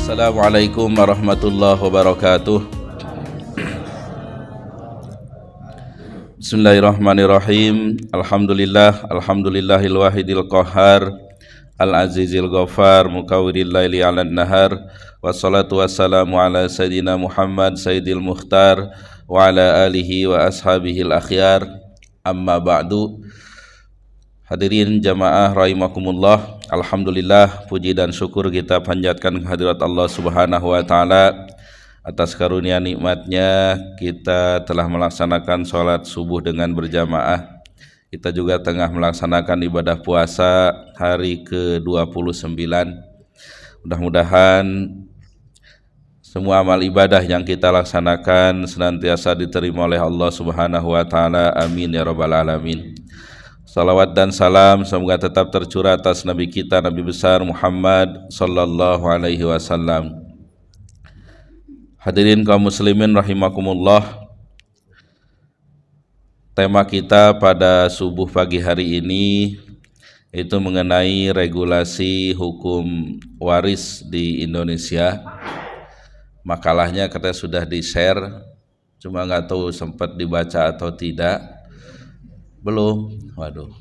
Assalamualaikum warahmatullahi wabarakatuh. Bismillahirrahmanirrahim. Alhamdulillahil wahidil qahhar, al-azizil ghaffar, mukawwiril laili 'alan nahar. Wassalatu wassalamu ala sayyidina Muhammad sayyidil mukhtar wa ala alihi wa ashabihil akhyar. Amma ba'du. Hadirin jamaah rahimakumullah. Alhamdulillah, puji dan syukur kita panjatkan kehadirat Allah Subhanahu wa taala atas karunia nikmatnya kita telah melaksanakan sholat subuh dengan berjamaah. Kita juga tengah melaksanakan ibadah puasa hari ke-29. Mudah-mudahan semua amal ibadah yang kita laksanakan senantiasa diterima oleh Allah Subhanahu wa taala. Amin ya rabbal alamin. Salawat dan salam semoga tetap tercurah atas Nabi kita, Nabi besar Muhammad sallallahu alaihi wasallam. Hadirin kaum muslimin rahimakumullah. Tema kita pada subuh pagi hari ini itu mengenai regulasi hukum waris di Indonesia. Makalahnya katanya sudah di-share, cuma nggak tahu sempat dibaca atau tidak. Belum, waduh.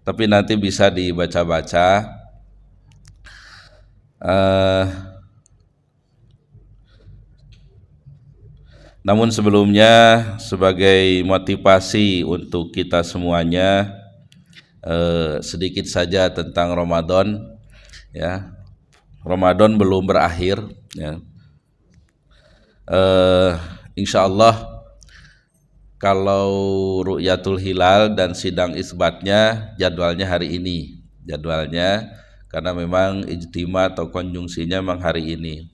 Tapi nanti bisa dibaca-baca. Namun sebelumnya sebagai motivasi untuk kita semuanya, sedikit saja tentang Ramadan. Ya, Ramadan belum berakhir. Ya. Insya Allah kalau ru'yatul hilal dan sidang isbatnya jadwalnya hari ini. Jadwalnya karena memang ijtima atau konjungsinya memang hari ini.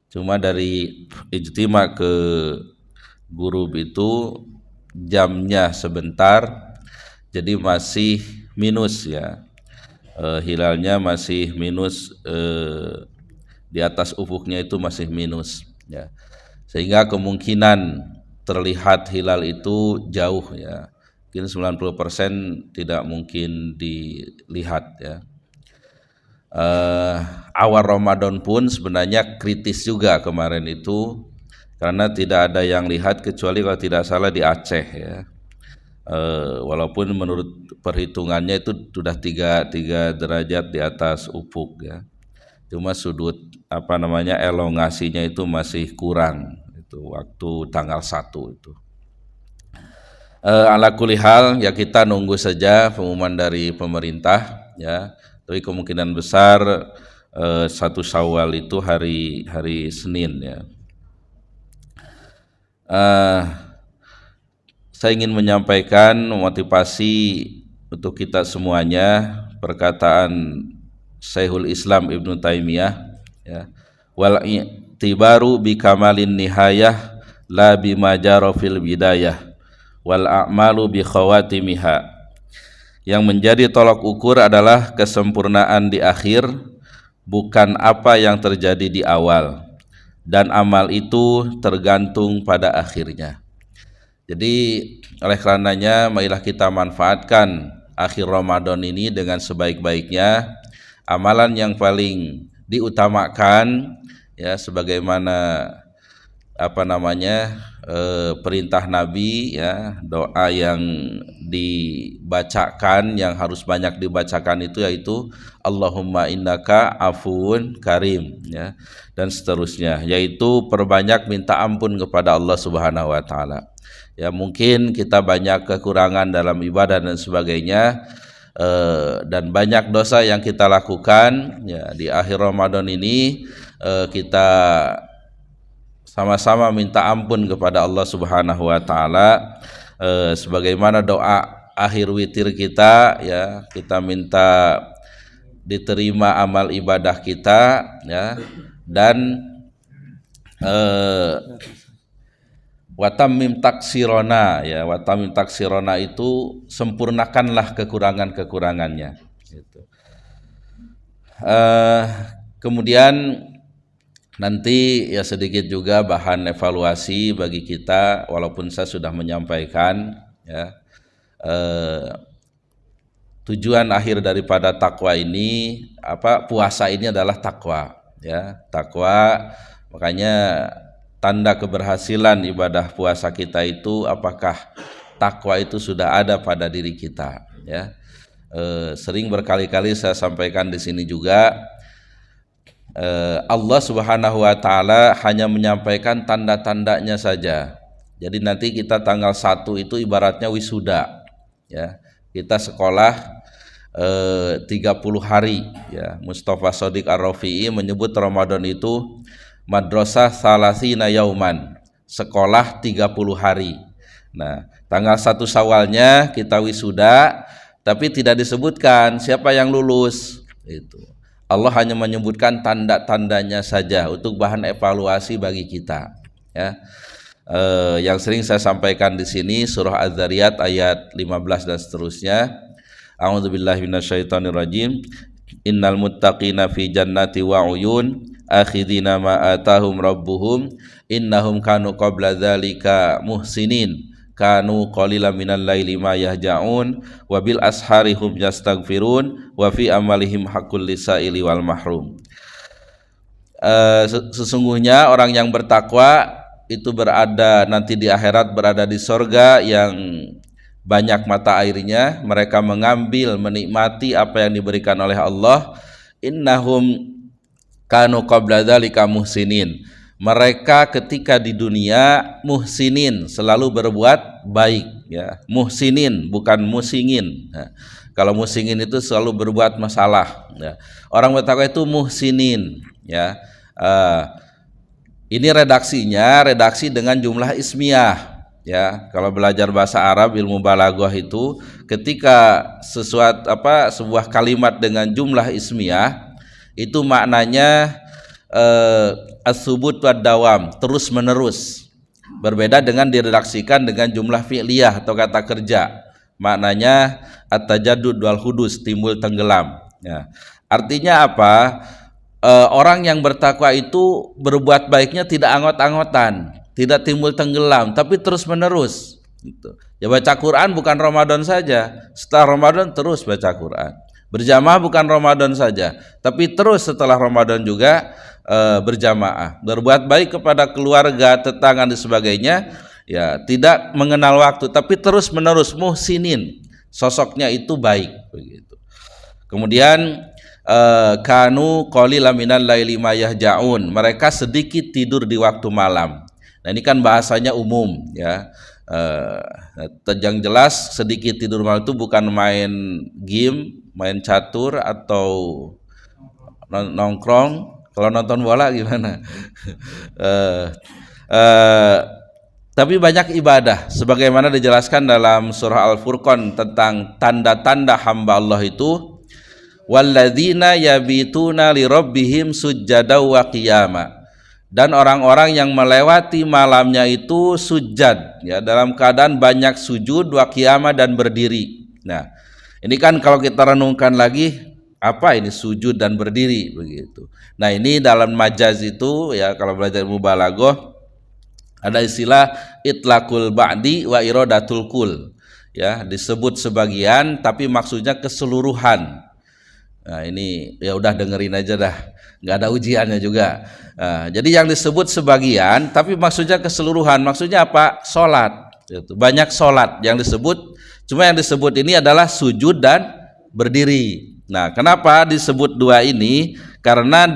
Cuma dari ijtima ke gurub itu jamnya sebentar, jadi masih minus ya. Hilalnya masih minus, di atas ufuknya itu masih minus ya. Sehingga kemungkinan terlihat hilal itu jauh ya. Mungkin 90% tidak mungkin dilihat ya. Awal Ramadan pun sebenarnya kritis juga kemarin itu, karena tidak ada yang lihat kecuali kalau tidak salah di Aceh ya. Walaupun menurut perhitungannya itu sudah tiga derajat di atas ufuk ya. Cuma sudut elongasinya itu masih kurang. Itu waktu tanggal 1 itu. Ala kulli hal ya, kita nunggu saja pengumuman dari pemerintah ya. Tapi kemungkinan besar 1 Syawal itu hari Senin ya. Saya ingin menyampaikan motivasi untuk kita semuanya, perkataan Syekhul Islam Ibnu Taimiyah ya. Wal tibaru bi kamalin nihayah la bima jara fil bidayah wal a'malu bi khawatimiha. Yang menjadi tolak ukur adalah kesempurnaan di akhir, bukan apa yang terjadi di awal, dan amal itu tergantung pada akhirnya. Jadi oleh karenanya marilah kita manfaatkan akhir Ramadan ini dengan sebaik-baiknya. Amalan yang paling diutamakan ya, sebagaimana perintah Nabi ya, doa yang dibacakan, yang harus banyak dibacakan itu yaitu Allahumma innaka afuwun karim ya, dan seterusnya, yaitu perbanyak minta ampun kepada Allah Subhanahu wa taala. Ya, mungkin kita banyak kekurangan dalam ibadah dan sebagainya, dan banyak dosa yang kita lakukan ya. Di akhir Ramadan ini kita sama-sama minta ampun kepada Allah Subhanahu wa taala, sebagaimana doa akhir witir kita ya, kita minta diterima amal ibadah kita ya, dan watamim taksirona ya, watamim taksirona itu sempurnakanlah kekurangan-kekurangannya gitu. Kemudian nanti ya sedikit juga bahan evaluasi bagi kita, walaupun saya sudah menyampaikan ya, tujuan akhir daripada takwa ini puasa ini adalah takwa, ya, takwa. Makanya tanda keberhasilan ibadah puasa kita itu apakah takwa itu sudah ada pada diri kita, ya. Sering berkali-kali saya sampaikan di sini juga, Allah Subhanahu wa taala hanya menyampaikan tanda-tandanya saja. Jadi nanti kita tanggal 1 itu ibaratnya wisuda, ya. Kita sekolah 30 hari, ya. Mustafa Shadiq Ar-Rafi'i menyebut Ramadan itu madrasah salasina yauman, sekolah 30 hari. Nah, tanggal 1 Syawalnya kita wisuda, tapi tidak disebutkan siapa yang lulus. Itu Allah hanya menyebutkan tanda-tandanya saja untuk bahan evaluasi bagi kita, ya. Yang sering saya sampaikan di sini surah Az-Zariyat ayat 15 dan seterusnya. A'udzubillahi minasyaitonirrajim. Innal muttaqina fi jannati wa uyun akhidina ma atahum rabbuhum innahum kanu qabla dzalika muhsinin kanu qalilan minal laili ma yahja'un wa bil ashari hum yastaghfirun wa fi amalihim haqqul lisaili wal mahrum. Sesungguhnya orang yang bertakwa itu berada nanti di akhirat, berada di sorga yang banyak mata airnya. Mereka mengambil, menikmati apa yang diberikan oleh Allah. Innahum kanu qabla dzalika muhsinin. Mereka ketika di dunia muhsinin, selalu berbuat baik, ya. Muhsinin bukan musingin. Nah, kalau musingin itu selalu berbuat masalah, ya. Orang bertakwa itu muhsinin, ya. Ini redaksi dengan jumlah ismiyah. Ya, kalau belajar bahasa Arab ilmu balaghah itu ketika sebuah kalimat dengan jumlah ismiyah itu maknanya as-subut wad dawam, terus menerus. Berbeda dengan diredaksikan dengan jumlah fi'liyah atau kata kerja, maknanya at-tajaddud wal hudus, timbul tenggelam, ya. Artinya apa? Orang yang bertakwa itu berbuat baiknya tidak anggot-anggotan, tidak timbul tenggelam, tapi terus menerus. Ya, baca Quran bukan Ramadan saja, setelah Ramadan terus baca Quran. Berjamaah bukan Ramadan saja, tapi terus setelah Ramadan juga berjamaah. Berbuat baik kepada keluarga, tetangga dan sebagainya, ya, tidak mengenal waktu, tapi terus menerus muhsinin. Sosoknya itu baik, begitu. Kemudian kanu qalilan minal laili ma yahja'un. Mereka sedikit tidur di waktu malam. Nah, ini kan bahasanya umum, ya. Yang jelas sedikit tidur malam itu bukan main game, main catur atau nongkrong. Kalau nonton bola gimana? Tapi banyak ibadah, sebagaimana dijelaskan dalam surah Al-Furqan tentang tanda-tanda hamba Allah itu. Walladzina yabituna lirabbihim sujjada wa qiyama. Dan orang-orang yang melewati malamnya itu sujud, ya, dalam keadaan banyak sujud, wa qiyama, dan berdiri. Nah, ini kan kalau kita renungkan lagi, apa ini sujud dan berdiri, begitu. Nah, ini dalam majaz itu, ya, kalau belajar ilmu balaghah ada istilah itlaqul ba'di wa iradatul kul, ya, disebut sebagian tapi maksudnya keseluruhan. Nah, ini ya udah dengerin aja dah, nggak ada ujiannya juga. Nah, jadi yang disebut sebagian tapi maksudnya keseluruhan. Maksudnya apa? Sholat, gitu. Banyak sholat yang disebut, cuma yang disebut ini adalah sujud dan berdiri. Nah, kenapa disebut dua ini? Karena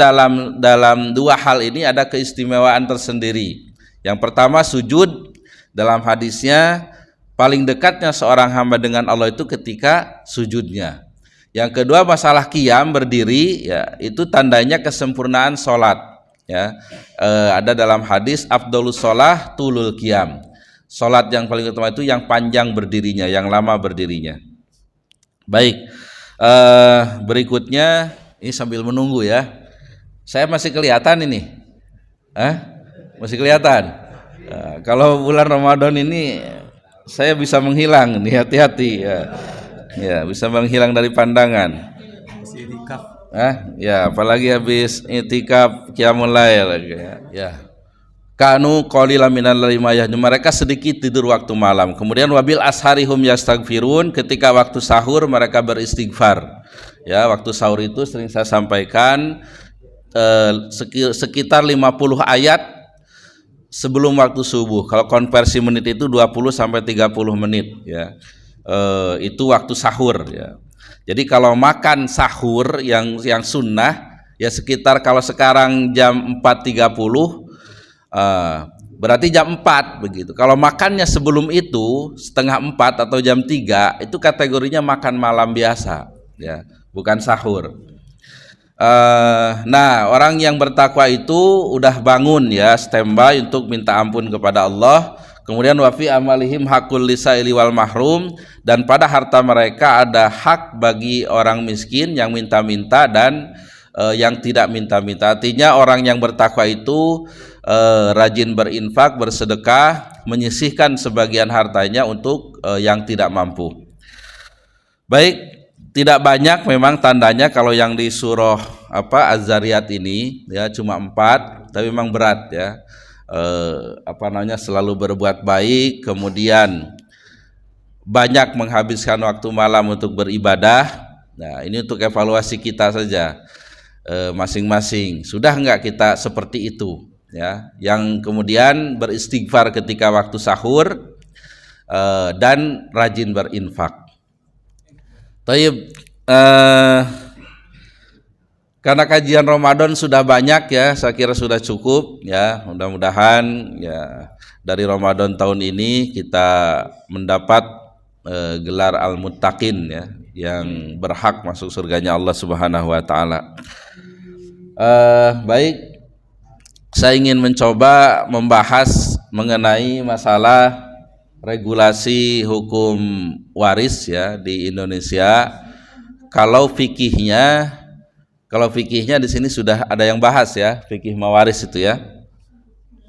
dalam dua hal ini ada keistimewaan tersendiri. Yang pertama sujud, dalam hadisnya paling dekatnya seorang hamba dengan Allah itu ketika sujudnya. Yang kedua masalah qiyam, berdiri, ya, itu tandanya kesempurnaan sholat, ya. Ada dalam hadis afdhalus sholah tulul qiyam. Sholat yang paling utama itu yang panjang berdirinya, yang lama berdirinya. Baik, berikutnya ini sambil menunggu, ya. Saya masih kelihatan ini, masih kelihatan. Kalau bulan Ramadan ini saya bisa menghilang, nih, hati-hati, ya. Ya, bisa menghilang dari pandangan. Ya, apalagi habis itikaf qiyamul lail, ya. Kanu qalilan minal laili ma yahja'un. Mereka sedikit tidur waktu malam. Kemudian wabil asharihum yastaghfirun, ketika waktu sahur mereka beristighfar. Ya, waktu sahur itu sering saya sampaikan sekitar 50 ayat sebelum waktu subuh. Kalau konversi menit itu 20 sampai 30 menit ya. Itu waktu sahur ya. Jadi kalau makan sahur yang sunnah ya sekitar kalau sekarang jam 4.30 berarti jam 4 begitu. Kalau makannya sebelum itu setengah 4 atau jam 3 itu kategorinya makan malam biasa ya, bukan sahur. Nah, orang yang bertakwa itu udah bangun ya, standby untuk minta ampun kepada Allah. Kemudian wafi amalihim hakul lisaili wal mahrum, dan pada harta mereka ada hak bagi orang miskin yang minta-minta dan yang tidak minta-minta. Artinya orang yang bertakwa itu rajin berinfak, bersedekah, menyisihkan sebagian hartanya untuk yang tidak mampu. Baik. Tidak banyak memang tandanya kalau yang di surah Az-Zariyat ini ya cuma 4, tapi memang berat ya. Selalu berbuat baik, kemudian banyak menghabiskan waktu malam untuk beribadah. Nah, ini untuk evaluasi kita saja masing-masing. Sudah enggak kita seperti itu ya? Yang kemudian beristighfar ketika waktu sahur dan rajin berinfak. Taib, karena kajian Ramadan sudah banyak ya, saya kira sudah cukup ya. Mudah-mudahan ya dari Ramadan tahun ini kita mendapat gelar Al-Muttaqin ya, yang berhak masuk surganya Allah Subhanahu wa taala. Baik, saya ingin mencoba membahas mengenai masalah regulasi hukum waris ya di Indonesia. Kalau fikihnya di sini sudah ada yang bahas ya, fikih mawaris itu ya.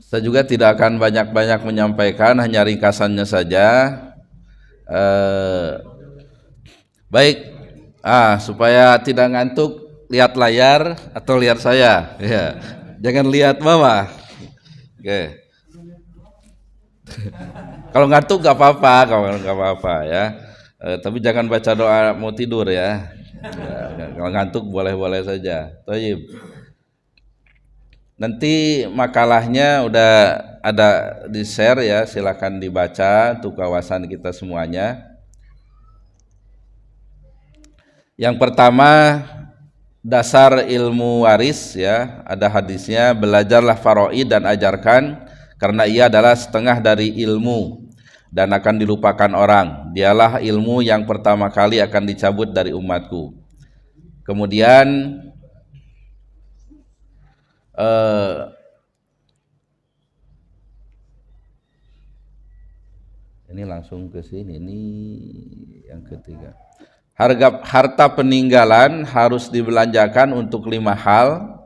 Saya juga tidak akan banyak-banyak menyampaikan, hanya ringkasannya saja. Baik, supaya tidak ngantuk, lihat layar atau lihat saya ya. Jangan lihat bawah. Oke. Kalau ngantuk nggak apa-apa ya. Tapi jangan baca doa mau tidur ya. Kalau ngantuk boleh-boleh saja. Thayyib. Nanti makalahnya udah ada di share ya, silakan dibaca untuk kawasan kita semuanya. Yang pertama, dasar ilmu waris ya, ada hadisnya, belajarlah faraid dan ajarkan, karena ia adalah setengah dari ilmu dan akan dilupakan orang. Dialah ilmu yang pertama kali akan dicabut dari umatku. Kemudian ini langsung ke sini, ini yang ketiga. Harta peninggalan harus dibelanjakan untuk 5 hal.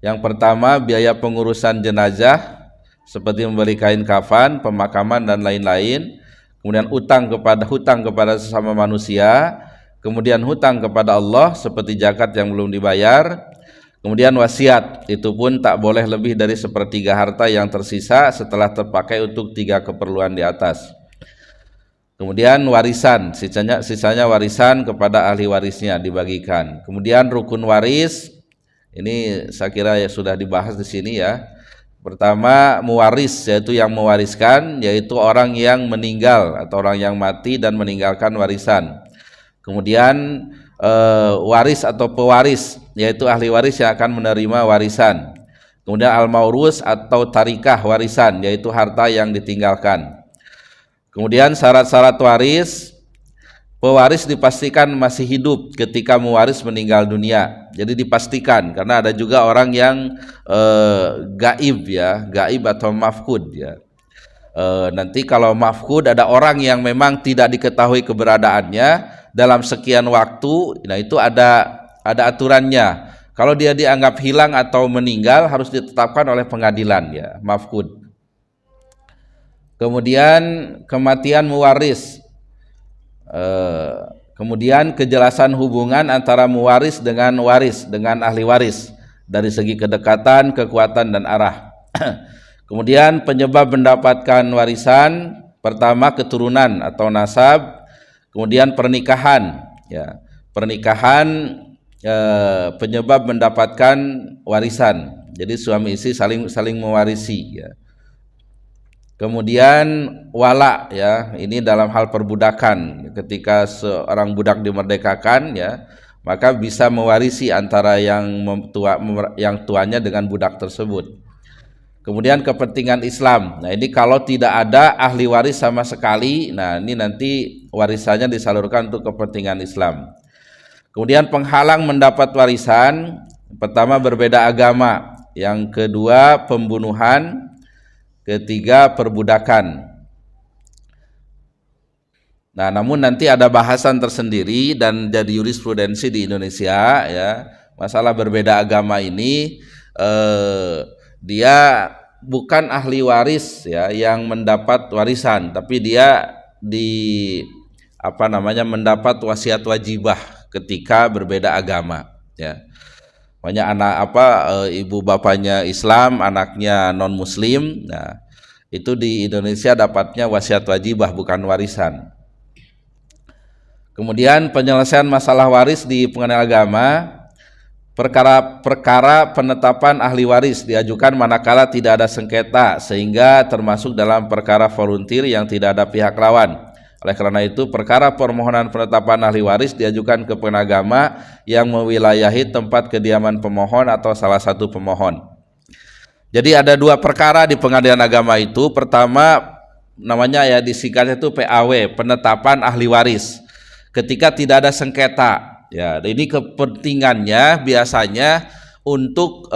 Yang pertama, biaya pengurusan jenazah seperti membeli kain kafan, pemakaman dan lain-lain. Kemudian hutang kepada sesama manusia. Kemudian hutang kepada Allah seperti zakat yang belum dibayar. Kemudian wasiat, itu pun tak boleh lebih dari 1/3 harta yang tersisa setelah terpakai untuk 3 keperluan di atas. Kemudian warisan, sisanya warisan kepada ahli warisnya dibagikan. Kemudian rukun waris, ini saya kira ya sudah dibahas di sini ya. Pertama, muwaris, yaitu yang mewariskan, yaitu orang yang meninggal atau orang yang mati dan meninggalkan warisan. Kemudian waris atau pewaris, yaitu ahli waris yang akan menerima warisan. Kemudian al-maurus atau tarikah warisan, yaitu harta yang ditinggalkan. Kemudian syarat-syarat waris, pewaris dipastikan masih hidup ketika mewaris meninggal dunia. Jadi dipastikan, karena ada juga orang yang gaib ya, gaib atau mafkud ya. Nanti kalau mafkud ada orang yang memang tidak diketahui keberadaannya dalam sekian waktu, nah itu ada aturannya. Kalau dia dianggap hilang atau meninggal harus ditetapkan oleh pengadilan ya, mafkud. Kemudian kematian mewaris. Kemudian kejelasan hubungan antara mewaris dengan waris, dengan ahli waris dari segi kedekatan, kekuatan dan arah. Kemudian penyebab mendapatkan warisan, pertama keturunan atau nasab, kemudian pernikahan ya. pernikahan penyebab mendapatkan warisan. Jadi suami istri saling mewarisi ya. Kemudian wala ya, ini dalam hal perbudakan. Ketika seorang budak dimerdekakan ya, maka bisa mewarisi antara yang tuanya dengan budak tersebut. Kemudian kepentingan Islam. Nah, ini kalau tidak ada ahli waris sama sekali, nah ini nanti warisannya disalurkan untuk kepentingan Islam. Kemudian penghalang mendapat warisan, pertama berbeda agama, yang kedua pembunuhan, ketiga perbudakan. Nah, namun nanti ada bahasan tersendiri dan jadi jurisprudensi di Indonesia ya. Masalah berbeda agama ini dia bukan ahli waris ya yang mendapat warisan, tapi dia mendapat wasiat wajibah ketika berbeda agama ya. Banyak ibu bapaknya Islam, anaknya non muslim. Nah, itu di Indonesia dapatnya wasiat wajibah bukan warisan. Kemudian penyelesaian masalah waris di pengadilan agama, perkara penetapan ahli waris diajukan manakala tidak ada sengketa sehingga termasuk dalam perkara voluntir yang tidak ada pihak lawan. Oleh karena itu, perkara permohonan penetapan ahli waris diajukan ke pengadilan agama yang mewilayahi tempat kediaman pemohon atau salah satu pemohon. Jadi ada dua perkara di pengadilan agama itu. Pertama namanya ya disingkatnya itu PAW, penetapan ahli waris. Ketika tidak ada sengketa, ya ini kepentingannya biasanya untuk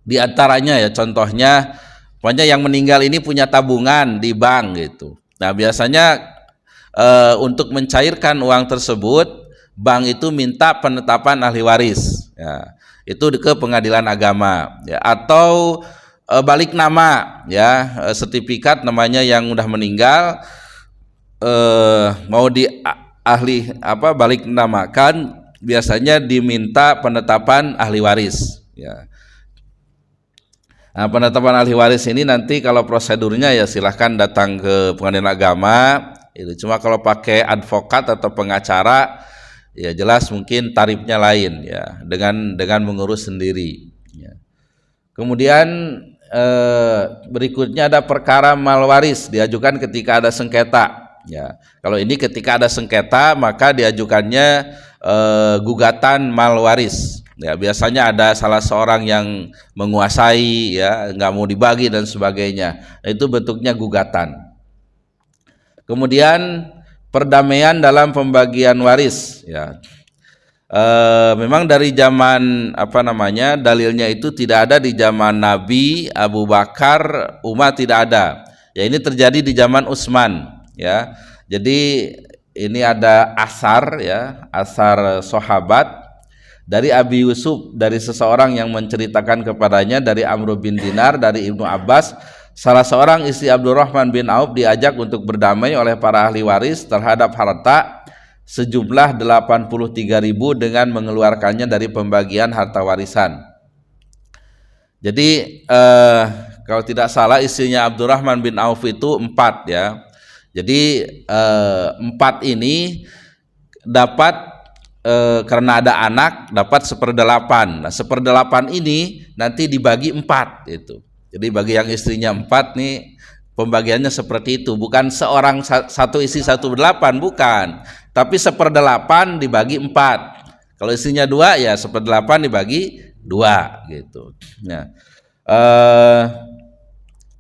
di antaranya ya contohnya. Pokoknya yang meninggal ini punya tabungan di bank gitu. Nah biasanya untuk mencairkan uang tersebut, bank itu minta penetapan ahli waris. Ya, itu ke pengadilan agama. Ya, atau balik nama, ya sertifikat namanya yang udah meninggal mau balik namakan, biasanya diminta penetapan ahli waris. Ya. Nah, penetapan ahli waris ini nanti kalau prosedurnya ya silahkan datang ke pengadilan agama. Itu cuma kalau pakai advokat atau pengacara, ya jelas mungkin tarifnya lain ya dengan mengurus sendiri. Ya. Kemudian berikutnya ada perkara mal waris diajukan ketika ada sengketa. Ya, kalau ini ketika ada sengketa maka diajukannya gugatan mal waris. Ya, biasanya ada salah seorang yang menguasai ya, nggak mau dibagi dan sebagainya. Nah, itu bentuknya gugatan. Kemudian perdamaian dalam pembagian waris ya. Memang dari zaman dalilnya itu tidak ada di zaman Nabi, Abu Bakar, Umar tidak ada. Ya ini terjadi di zaman Utsman ya. Jadi ini ada asar sahabat dari Abi Yusuf, dari seseorang yang menceritakan kepadanya dari Amr bin Dinar, dari Ibnu Abbas, salah seorang istri Abdurrahman bin Auf diajak untuk berdamai oleh para ahli waris terhadap harta sejumlah 83.000 dengan mengeluarkannya dari pembagian harta warisan. Jadi kalau tidak salah istrinya Abdurrahman bin Auf itu 4 ya. Jadi 4 ini dapat karena ada anak dapat 1/8. Nah 1/8 ini nanti dibagi 4 itu. Jadi bagi yang istrinya 4 nih pembagiannya seperti itu. Bukan seorang satu istri 1/8, bukan. Tapi 1/8 dibagi 4. Kalau istrinya 2 ya 1/8 dibagi 2 gitu. Nah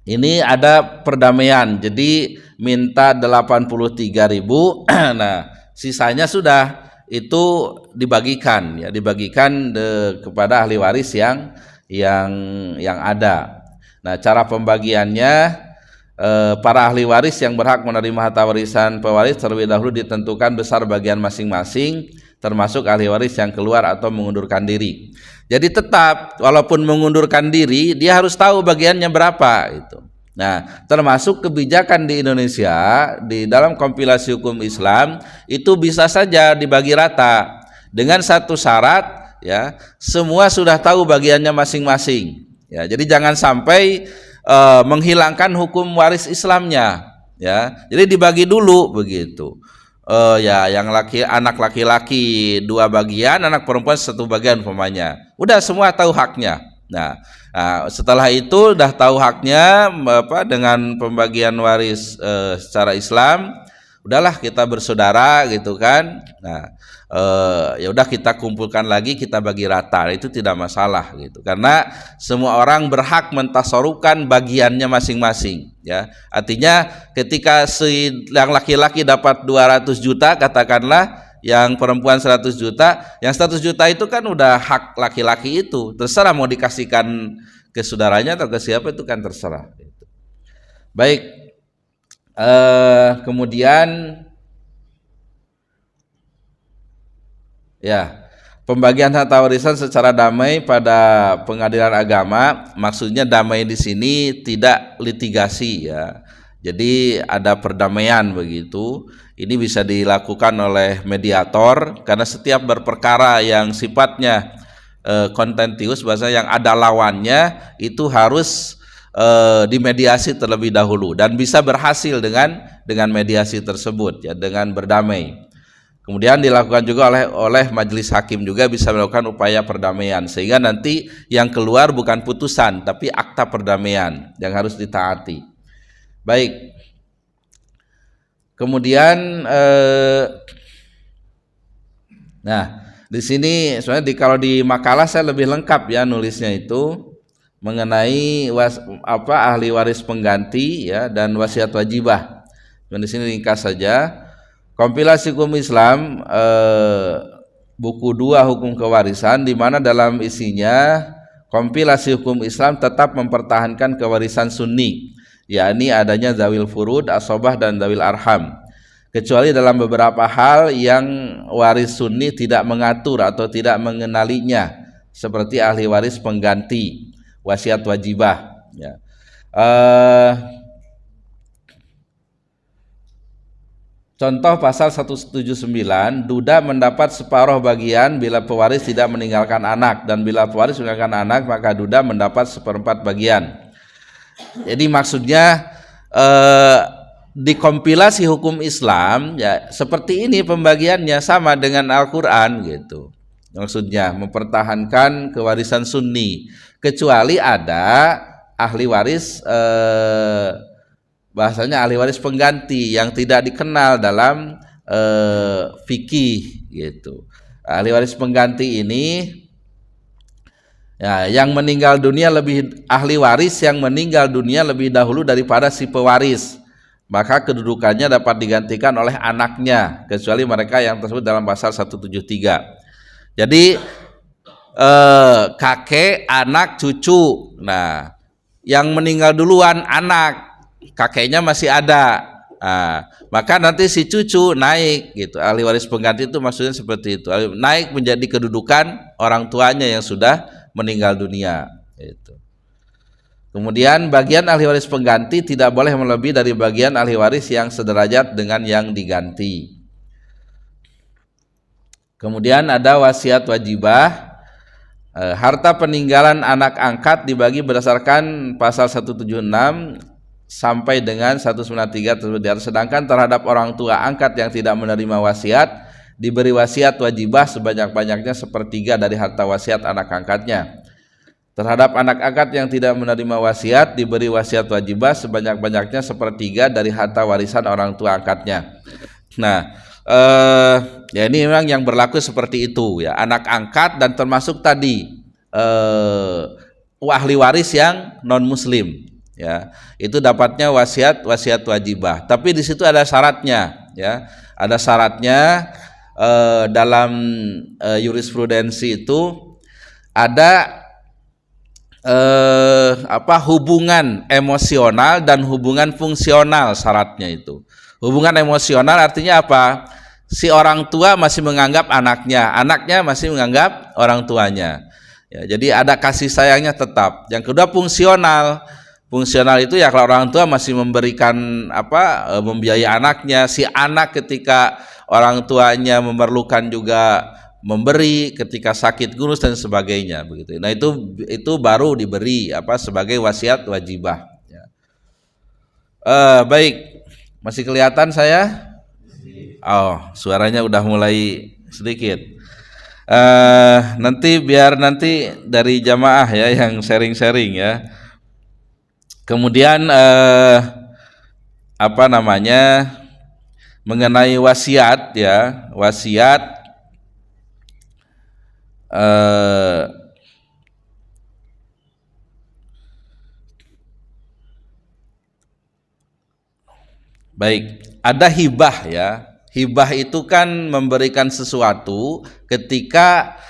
ini ada perdamaian. Jadi minta 83.000. Nah sisanya sudah itu dibagikan kepada ahli waris yang ada. Nah, cara pembagiannya para ahli waris yang berhak menerima harta warisan pewaris terlebih dahulu ditentukan besar bagian masing-masing, termasuk ahli waris yang keluar atau mengundurkan diri. Jadi tetap walaupun mengundurkan diri dia harus tahu bagiannya berapa itu. Nah, termasuk kebijakan di Indonesia di dalam kompilasi hukum Islam itu bisa saja dibagi rata dengan satu syarat ya, semua sudah tahu bagiannya masing-masing. Ya, jadi jangan sampai menghilangkan hukum waris Islamnya ya. Jadi dibagi dulu begitu. Ya yang anak laki-laki 2 bagian, anak perempuan 1 bagian umpamanya. Udah semua tahu haknya. Nah, setelah itu udah tahu haknya dengan pembagian waris secara Islam, udahlah kita bersaudara gitu kan. Nah, ya udah kita kumpulkan lagi, kita bagi rata, itu tidak masalah gitu. Karena semua orang berhak mentasarukan bagiannya masing-masing ya. Artinya ketika yang laki-laki dapat 200 juta katakanlah, yang perempuan 100 juta, yang 100 juta itu kan udah hak laki-laki itu, terserah mau dikasihkan ke saudaranya atau ke siapa, itu kan terserah. Baik, kemudian ya, pembagian harta warisan secara damai pada pengadilan agama, maksudnya damai di sini tidak litigasi ya. Jadi ada perdamaian begitu. Ini bisa dilakukan oleh mediator karena setiap berperkara yang sifatnya kontentius, bahasa yang ada lawannya, itu harus dimediasi terlebih dahulu dan bisa berhasil dengan mediasi tersebut ya, dengan berdamai. Kemudian dilakukan juga oleh majelis hakim, juga bisa melakukan upaya perdamaian, sehingga nanti yang keluar bukan putusan tapi akta perdamaian yang harus ditaati. Baik. Kemudian nah, di sini sebenarnya kalau di makalah saya lebih lengkap ya nulisnya itu mengenai ahli waris pengganti ya dan wasiat wajibah. Dan di sini ringkas saja. Kompilasi hukum Islam buku 2 hukum kewarisan, di mana dalam isinya kompilasi hukum Islam tetap mempertahankan kewarisan sunni, yakni adanya zawil furud, asobah dan zawil arham, kecuali dalam beberapa hal yang waris sunni tidak mengatur atau tidak mengenalinya, seperti ahli waris pengganti, wasiat wajibah ya. Contoh pasal 179, duda mendapat separuh bagian bila pewaris tidak meninggalkan anak, dan bila pewaris meninggalkan anak maka duda mendapat 1/4 bagian. Jadi maksudnya dikompilasi hukum Islam ya seperti ini pembagiannya, sama dengan Al-Qur'an gitu. Maksudnya mempertahankan kewarisan sunni, kecuali ada ahli waris bahasanya ahli waris pengganti yang tidak dikenal dalam fikih gitu. Ahli waris pengganti ini ya, yang meninggal dunia ahli waris yang meninggal dunia lebih dahulu daripada si pewaris, maka kedudukannya dapat digantikan oleh anaknya, kecuali mereka yang tersebut dalam pasal 173. Jadi kakek, anak, cucu. Nah, yang meninggal duluan anak, kakeknya masih ada, maka nanti si cucu naik gitu. Ahli waris pengganti itu maksudnya seperti itu, naik menjadi kedudukan orang tuanya yang sudah meninggal dunia itu. Kemudian bagian ahli waris pengganti tidak boleh melebihi dari bagian ahli waris yang sederajat dengan yang diganti. Kemudian ada wasiat wajibah. Harta peninggalan anak angkat dibagi berdasarkan pasal 176 sampai dengan 193 tersebut. Sedangkan terhadap orang tua angkat yang tidak menerima wasiat diberi wasiat wajibah sebanyak-banyaknya 1/3 dari harta wasiat anak angkatnya. Terhadap anak angkat yang tidak menerima wasiat diberi wasiat wajibah sebanyak-banyaknya 1/3 dari harta warisan orang tua angkatnya. Nah, ya ini memang yang berlaku seperti itu ya, anak angkat dan termasuk tadi ahli waris yang non muslim ya, itu dapatnya wasiat wajibah. Tapi di situ ada syaratnya ya, ada syaratnya dalam jurisprudensi itu ada hubungan emosional dan hubungan fungsional. Syaratnya itu hubungan emosional artinya apa? Si orang tua masih menganggap anaknya, anaknya masih menganggap orang tuanya ya, jadi ada kasih sayangnya tetap. Yang kedua fungsional itu ya kalau orang tua masih memberikan membiayai anaknya, si anak ketika orang tuanya memerlukan juga memberi, ketika sakit gurus dan sebagainya begitu. Nah itu baru diberi sebagai wasiat wajibah ya. Baik, masih kelihatan saya? Oh, suaranya udah mulai sedikit. Nanti biar nanti dari jamaah ya yang sharing-sharing ya. Kemudian apa namanya, mengenai wasiat ya, wasiat baik, ada hibah ya. Hibah itu kan memberikan sesuatu ketika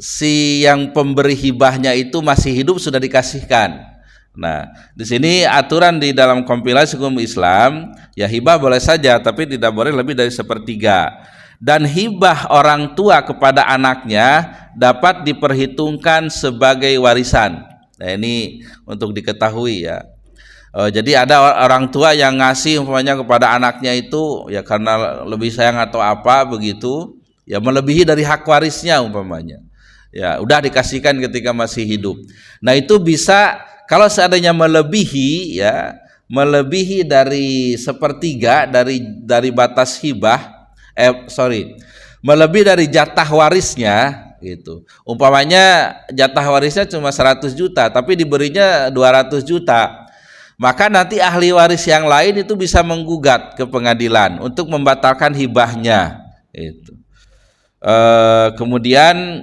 si yang pemberi hibahnya itu masih hidup sudah dikasihkan. Nah, di sini aturan di dalam kompilasi hukum Islam, ya hibah boleh saja, tapi tidak boleh lebih dari sepertiga. Dan hibah orang tua kepada anaknya dapat diperhitungkan sebagai warisan. Nah, ini untuk diketahui ya. Jadi ada orang tua yang ngasih umpamanya kepada anaknya itu ya karena lebih sayang atau apa begitu, ya melebihi dari hak warisnya umpamanya. Ya, udah dikasihkan ketika masih hidup. Nah, itu bisa kalau seandainya melebihi ya, melebihi dari sepertiga dari batas hibah, melebihi dari jatah warisnya gitu. Umpamanya jatah warisnya cuma 100 juta tapi diberinya 200 juta. Maka nanti ahli waris yang lain itu bisa menggugat ke pengadilan untuk membatalkan hibahnya. Itu. Kemudian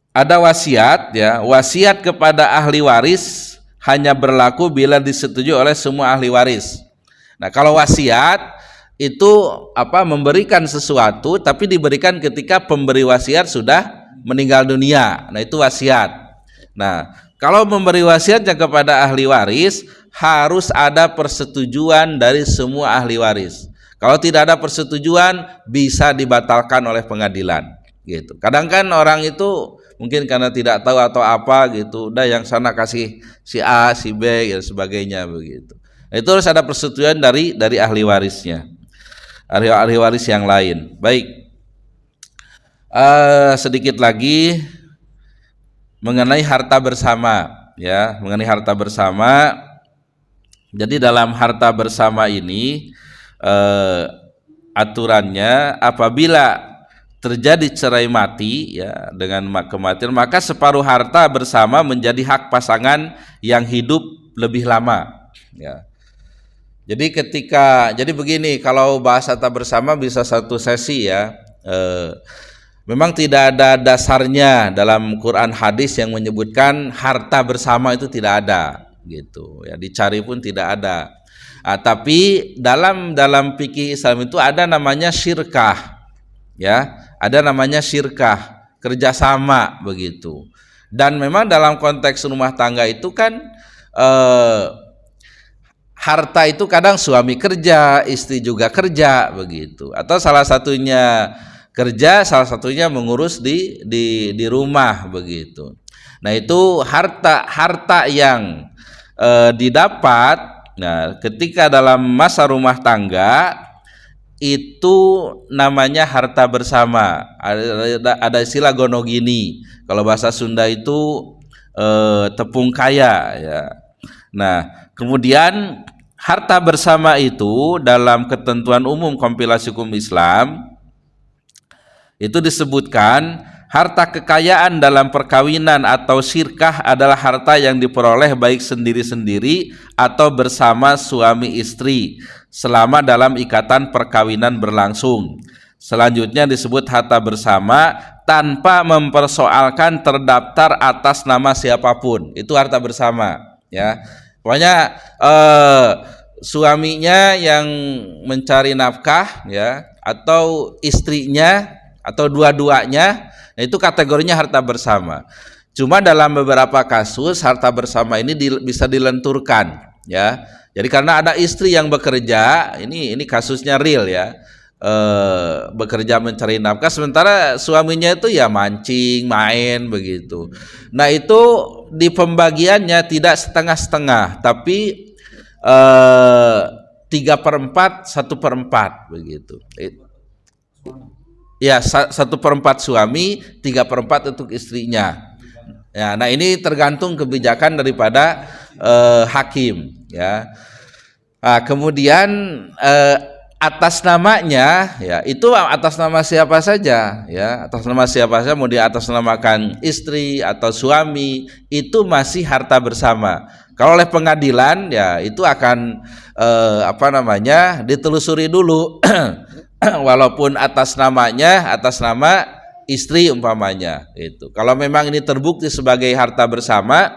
ada wasiat ya. Wasiat kepada ahli waris hanya berlaku bila disetujui oleh semua ahli waris. Nah, kalau wasiat itu memberikan sesuatu tapi diberikan ketika pemberi wasiat sudah meninggal dunia. Nah, itu wasiat. Nah, kalau memberi wasiatnya kepada ahli waris harus ada persetujuan dari semua ahli waris. Kalau tidak ada persetujuan bisa dibatalkan oleh pengadilan gitu. Kadang kan orang itu mungkin karena tidak tahu atau apa gitu, udah yang sana kasih si A, si B dan sebagainya begitu. Itu harus ada persetujuan dari ahli warisnya. Ahli waris yang lain. Baik. Sedikit lagi mengenai harta bersama ya, mengenai harta bersama. Jadi dalam harta bersama ini aturannya apabila terjadi cerai mati ya dengan kematian, maka separuh harta bersama menjadi hak pasangan yang hidup lebih lama ya. Jadi begini, kalau bahas harta bersama bisa satu sesi ya. Memang tidak ada dasarnya dalam Quran hadis yang menyebutkan harta bersama itu tidak ada gitu ya, dicari pun tidak ada. Tapi dalam fikih Islam itu ada namanya syirkah ya, ada namanya syirkah, kerjasama begitu. Dan memang dalam konteks rumah tangga itu kan harta itu kadang suami kerja, istri juga kerja begitu, atau salah satunya kerja, salah satunya mengurus di rumah begitu. Nah, itu harta yang didapat nah ketika dalam masa rumah tangga itu namanya harta bersama. Ada istilah gonogini. Kalau bahasa Sunda itu tepung kaya ya. Nah, kemudian harta bersama itu dalam ketentuan umum kompilasi hukum Islam itu disebutkan harta kekayaan dalam perkawinan atau syirkah adalah harta yang diperoleh baik sendiri-sendiri atau bersama suami istri selama dalam ikatan perkawinan berlangsung. Selanjutnya disebut harta bersama tanpa mempersoalkan terdaftar atas nama siapapun. Itu harta bersama ya. Pokoknya suaminya yang mencari nafkah ya, atau istrinya atau dua-duanya, nah itu kategorinya harta bersama. Cuma dalam beberapa kasus harta bersama ini bisa dilenturkan ya. Jadi karena ada istri yang bekerja, ini kasusnya real ya, bekerja mencari nafkah sementara suaminya itu ya mancing, main begitu. Nah, itu di pembagiannya tidak setengah-setengah, tapi 3/4, 1/4 begitu. Ya, 1/4 suami, 3/4 untuk istrinya. Ya, nah ini tergantung kebijakan daripada hakim. Ya, nah, kemudian atas namanya ya itu atas nama siapa saja ya, atas nama siapa saja, mau di atas namakan istri atau suami, itu masih harta bersama. Kalau oleh pengadilan ya itu akan ditelusuri dulu walaupun atas namanya atas nama istri umpamanya itu. Kalau memang ini terbukti sebagai harta bersama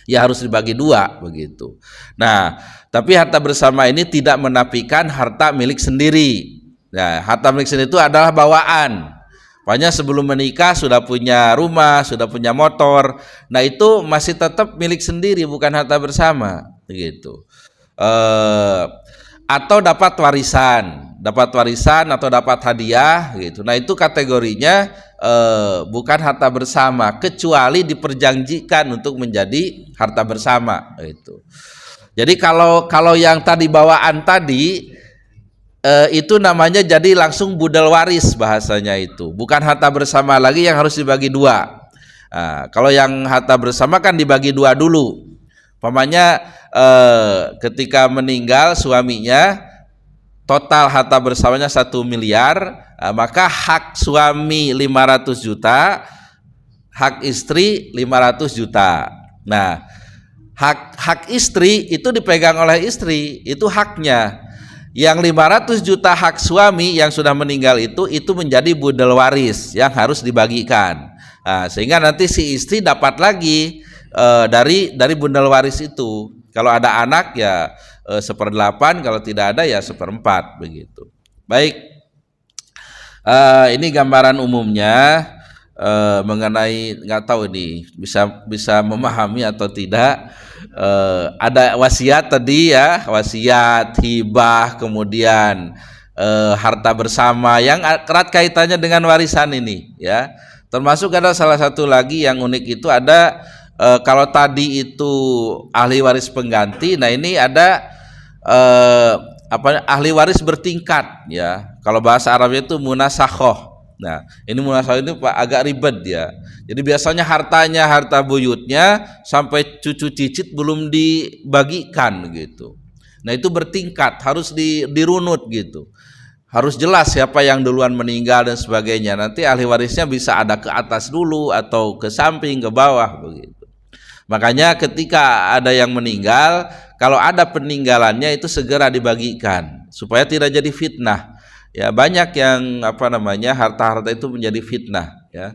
ya harus dibagi dua begitu. Nah, tapi harta bersama ini tidak menafikan harta milik sendiri. Nah, harta milik sendiri itu adalah bawaan. Pokoknya sebelum menikah sudah punya rumah, sudah punya motor. Nah, itu masih tetap milik sendiri, bukan harta bersama begitu. Atau dapat warisan atau dapat hadiah gitu. Nah, itu kategorinya bukan harta bersama kecuali diperjanjikan untuk menjadi harta bersama itu. Jadi kalau yang tadi bawaan tadi itu namanya jadi langsung budal waris bahasanya, itu bukan harta bersama lagi yang harus dibagi dua. Nah, kalau yang harta bersama kan dibagi dua dulu. Umpamanya ketika meninggal suaminya, total harta bersamanya 1 miliar, maka hak suami 500 juta, hak istri 500 juta. Nah, hak istri itu dipegang oleh istri, itu haknya. Yang 500 juta hak suami yang sudah meninggal itu menjadi budal waris yang harus dibagikan. Nah, sehingga nanti si istri dapat lagi dari budal waris itu. Kalau ada anak ya 1/8, kalau tidak ada ya 1/4 begitu. Baik, ini gambaran umumnya mengenai, nggak tahu ini bisa memahami atau tidak. Ada wasiat tadi ya, wasiat, hibah, kemudian harta bersama yang erat kaitannya dengan warisan ini ya. Termasuk ada salah satu lagi yang unik, itu ada kalau tadi itu ahli waris pengganti, nah ini ada ahli waris bertingkat ya. Kalau bahasa Arabnya itu munasakhoh. Nah, ini munasakhoh ini agak ribet ya. Jadi biasanya harta buyutnya sampai cucu cicit belum dibagikan gitu. Nah, itu bertingkat, harus dirunut gitu. Harus jelas siapa yang duluan meninggal dan sebagainya. Nanti ahli warisnya bisa ada ke atas dulu atau ke samping, ke bawah begitu. Makanya ketika ada yang meninggal, kalau ada peninggalannya itu segera dibagikan supaya tidak jadi fitnah. Ya, banyak yang harta-harta itu menjadi fitnah ya.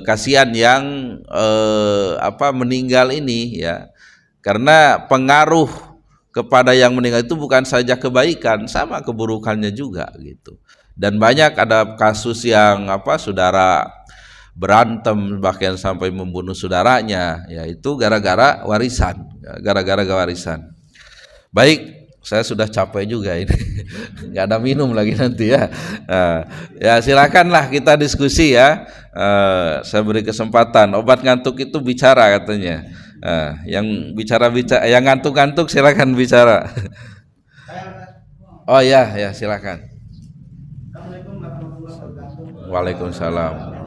Kasihan yang meninggal ini ya. Karena pengaruh kepada yang meninggal itu bukan saja kebaikan, sama keburukannya juga gitu. Dan banyak ada kasus yang saudara berantem bahkan sampai membunuh saudaranya, yaitu gara-gara warisan, Baik, saya sudah capek juga ini, nggak ada minum lagi nanti ya. Ya silakanlah kita diskusi ya. Saya beri kesempatan. Obat ngantuk itu bicara katanya. Yang yang ngantuk-ngantuk silakan bicara. Oh ya silakan. Waalaikumsalam.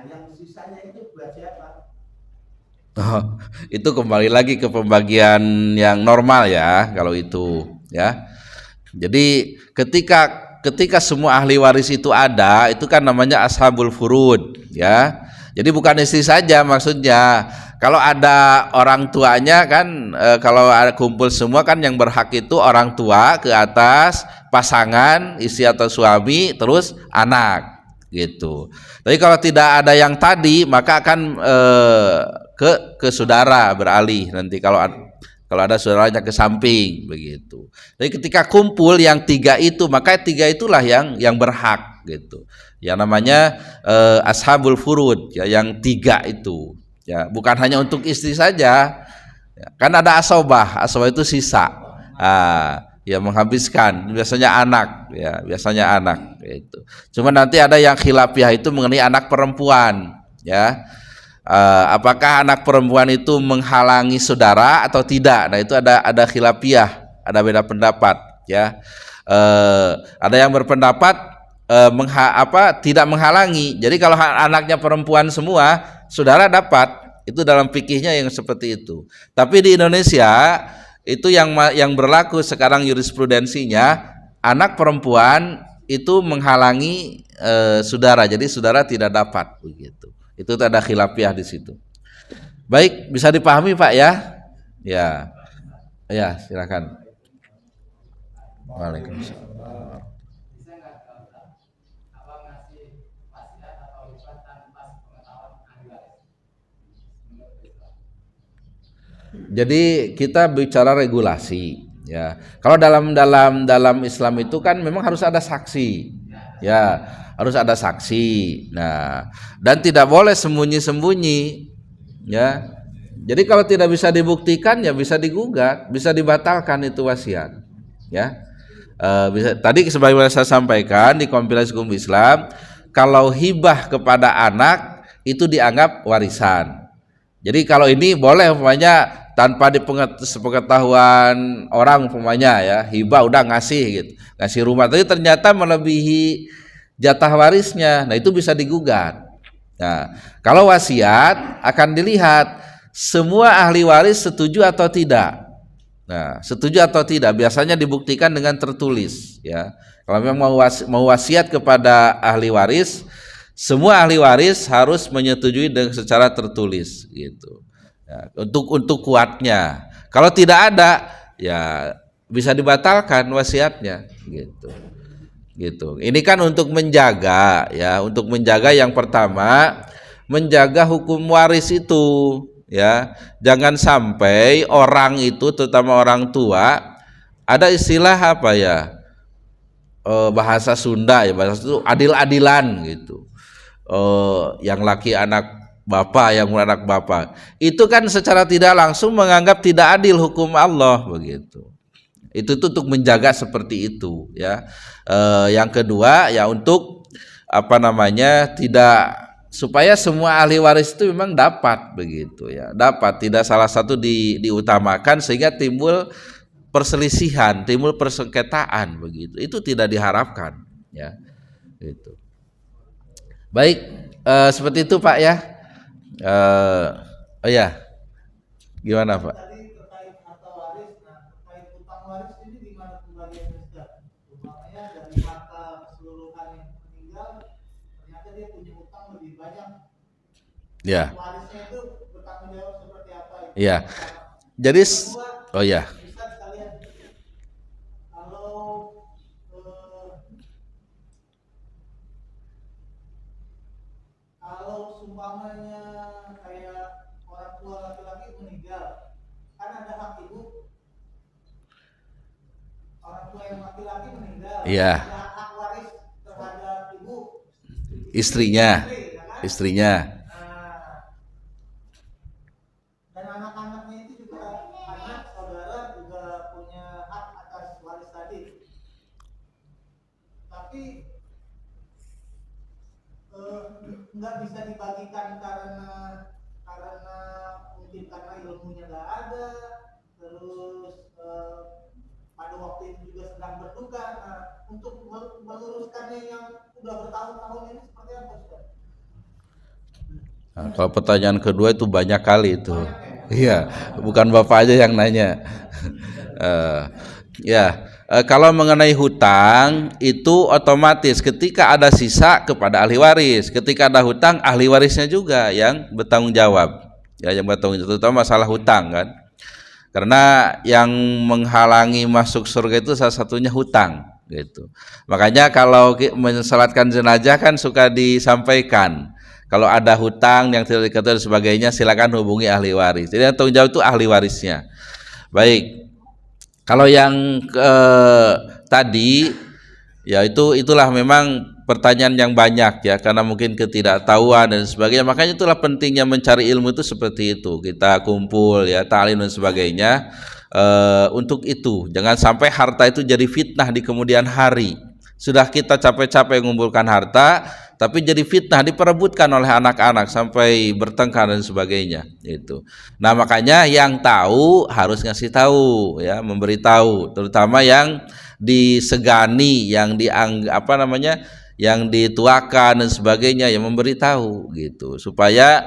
Yang sisanya itu buat siapa? Oh, itu kembali lagi ke pembagian yang normal ya kalau itu ya. Jadi ketika semua ahli waris itu ada, itu kan namanya ashabul furud ya. Jadi bukan istri saja maksudnya. Kalau ada orang tuanya kan, kalau ada kumpul semua kan yang berhak itu orang tua ke atas, pasangan, istri atau suami, terus anak gitu. Tapi kalau tidak ada yang tadi, maka akan ke saudara beralih nanti kalau ada saudaranya ke samping begitu. Jadi ketika kumpul yang tiga itu, maka tiga itulah yang berhak gitu. Yang namanya ashabul furud ya, yang tiga itu ya, bukan hanya untuk istri saja. Ya, kan ada asobah itu sisa. Ya menghabiskan biasanya anak gitu. Cuma nanti ada yang khilafiyah itu mengenai anak perempuan ya. Apakah anak perempuan itu menghalangi saudara atau tidak? Nah, itu ada khilafiyah, ada beda pendapat ya. Ada yang berpendapat tidak menghalangi. Jadi kalau anaknya perempuan semua, saudara dapat. Itu dalam fikihnya yang seperti itu. Tapi di Indonesia itu yang berlaku sekarang jurisprudensinya, anak perempuan itu menghalangi saudara. Jadi saudara tidak dapat begitu. Itu ada khilafiyah di situ. Baik, bisa dipahami Pak ya? Ya. Ya, silakan. Waalaikumsalam. Jadi kita bicara regulasi ya. Kalau dalam Islam itu kan memang harus ada saksi. Ya, harus ada saksi. Nah, dan tidak boleh sembunyi-sembunyi ya. Jadi kalau tidak bisa dibuktikan ya bisa digugat, bisa dibatalkan itu wasiat. Ya. Tadi sebagaimana saya sampaikan di kompilasi hukum Islam, kalau hibah kepada anak itu dianggap warisan. Jadi kalau ini boleh umpamanya tanpa sepengetahuan orang umpamanya ya, hibah udah ngasih gitu, ngasih rumah, tapi ternyata melebihi jatah warisnya, nah itu bisa digugat. Nah, kalau wasiat akan dilihat semua ahli waris setuju atau tidak. Nah, setuju atau tidak biasanya dibuktikan dengan tertulis ya. Kalau memang mau wasiat kepada ahli waris, semua ahli waris harus menyetujui dengan secara tertulis gitu. Ya, untuk kuatnya. Kalau tidak ada, ya bisa dibatalkan wasiatnya gitu. Gitu. Ini kan untuk menjaga ya, untuk menjaga yang pertama menjaga hukum waris itu ya. Jangan sampai orang itu terutama orang tua ada istilah apa ya? Bahasa Sunda ya, bahasa itu adil-adilan gitu. Yang laki anak bapak, yang anak bapak. Itu kan secara tidak langsung menganggap tidak adil hukum Allah begitu. Itu untuk menjaga seperti itu ya. Yang kedua ya untuk tidak supaya semua ahli waris itu memang dapat begitu ya. Dapat, tidak salah satu diutamakan sehingga timbul perselisihan, timbul persengketaan begitu. Itu tidak diharapkan ya. Gitu. Baik, seperti itu Pak ya. Oh ya, gimana Pak? Tadi terkait harta waris, nah terkait utang waris ini di mana pembagiannya Ustaz? Umpamanya dari harta keseluruhan yang meninggal, ternyata dia punya utang lebih banyak. Ya. Warisnya itu bertanggung jawab seperti apa? Iya. Jadi, oh ya. Bisa sekalian kalau seumpamanya kayak orang tua laki-laki meninggal, kan ada hak ibu. Orang tua yang laki-laki meninggal, Iya. ada hak waris terhadap ibu. Istrinya. Kan? Istrinya. Dan anak-anaknya itu juga, anak saudara juga punya hak atas waris tadi. Tapi nggak bisa dibagikan karena mungkin karena ilmunya nggak ada, terus pada waktu itu juga sedang berduka. Nah, untuk meluruskannya yang udah bertahun-tahun ini seperti apa Ustaz? Nah, kalau pertanyaan kedua itu banyak kali itu. Iya, bukan Bapak aja yang nanya. Kalau mengenai hutang itu otomatis ketika ada sisa kepada ahli waris, ketika ada hutang ahli warisnya juga yang bertanggung jawab. Ya, yang bertanggung jawab terutama masalah hutang kan. Karena yang menghalangi masuk surga itu salah satunya hutang gitu. Makanya kalau mensalatkan jenazah kan suka disampaikan kalau ada hutang yang tidak diketahui dan sebagainya silakan hubungi ahli waris. Jadi yang tanggung jawab itu ahli warisnya. Baik. Kalau yang tadi ya itulah memang pertanyaan yang banyak ya karena mungkin ketidaktahuan dan sebagainya. Makanya itulah pentingnya mencari ilmu itu seperti itu. Kita kumpul ya ta'lim dan sebagainya untuk itu. Jangan sampai harta itu jadi fitnah di kemudian hari. Sudah kita capek-capek mengumpulkan harta tapi jadi fitnah, diperebutkan oleh anak-anak sampai bertengkar dan sebagainya itu. Nah, makanya yang tahu harus ngasih tahu ya, memberitahu, terutama yang disegani, yang yang dituakan dan sebagainya, yang memberitahu gitu, supaya